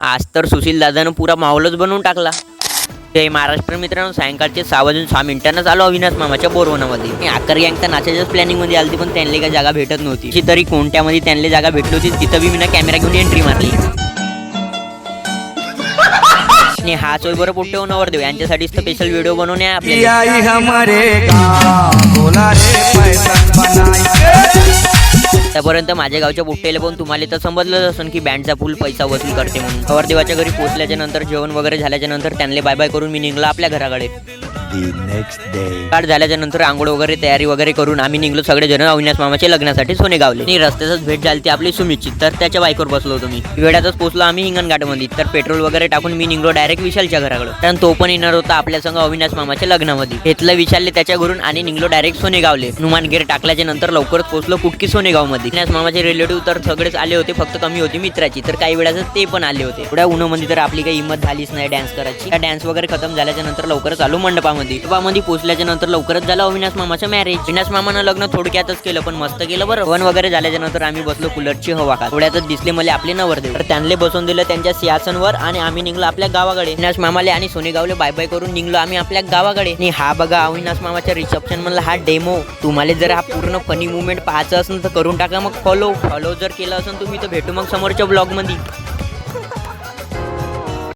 आज तर सुशील दादानं पुरा माहोलच बनवून टाकला. जय महाराष्ट्र मित्रांनो, सायंकाळचे 6:06 आलो अविनाश मामाच्या बोरवनामध्ये. आकर गँग तर नाचाच्याच प्लॅनिंग मध्ये आलती, पण त्यांना काही जागा भेटत नव्हती. अशी तरी कोणत्यामध्ये त्यांना जागा भेटली होती, तिथं बी मी कॅमेरा घेऊन एंट्री मारली. आणि हा चोय बरं पोट्टे नवरदेव यांच्यासाठी स्पेशल व्हिडिओ बनवणे आपल्याला. त्यापर्यंत माझ्या गावच्या पोट्टेला पण तुम्हाला तर समजलंच असेल की बँडचा फुल पैसा वसूल करते म्हणून. नवरदेवाच्या घरी पोहोचल्याच्या नंतर जेवण वगैरे झाल्याच्या नंतर त्यांना बाय बाय करून मी निघलो आपल्या घराकडे. कार्ड झाल्याच्या नंतर आंघोळ वगैरे तयारी वगैरे करून आम्ही निघलो सगळे जण अविनाश मामाच्या लग्नासाठी सोनेगावले. आणि रस्त्यातच भेट झाली आपली सुमितची, तर त्याच्या बाईकवर बसलो होतो मी. वेळातच पोहोचलो आम्ही हिंगणघाटमध्ये. तर पेट्रोल वगैरे टाकून मी निघलो डायरेक्ट विशालच्या घराकडे, कारण तो पण येणार होता आपल्या संग अविनाश मामाच्या लग्नामध्ये. घेतलं विशालले त्याच्या घरून आणि निघलो डायरेक्ट सोनेगावले. हनुमान गेर टाकल्याच्या नंतर लवकरच पोहोचलो कुटकी सोनेगावमध्ये. अविनाश मामाचे रिलेटिव्ह तर सगळेच आले होते, फक्त कमी होती मित्राची. तर काही वेळाच ते पण आले होते. थोड्या उन्हामध्ये तर आपली काही हिंमत झालीच नाही डान्स करायची. डान्स वगैरे खतम झाल्याच्या नंतर लवकरच आलो मंडपामध्ये पोहोचल्याच्या नंतर लवकरच झालं अविनाश मामाचं मॅरेज. अविनाश मामानं लग्न थोडक्यातच केलं, पण मस्त केलं बरं. वन वगैरे झाल्याच्या नंतर आम्ही बसलो कूलरची हवा खात. थोड्यातच दिसले मला आपले नवरदेव. तर त्यांना बसवून दिलं त्यांच्या सिंहासनवर आणि आम्ही निघलो आपल्या गावाकडे. अविनाश मामाले आणि सोनेगावले बाय बाय करून निघलो आम्ही आपल्या गावाकडे. आणि हा बघा अविनाश मामाच्या रिसेप्शन मधला हा डेमो. तुम्हाला जर हा पूर्ण फनी मुवमेंट पाहायचं असेल तर करून टाका मग फॉलो जर केलं असेल तुम्ही तर भेटू मग समोरच्या ब्लॉग मध्ये.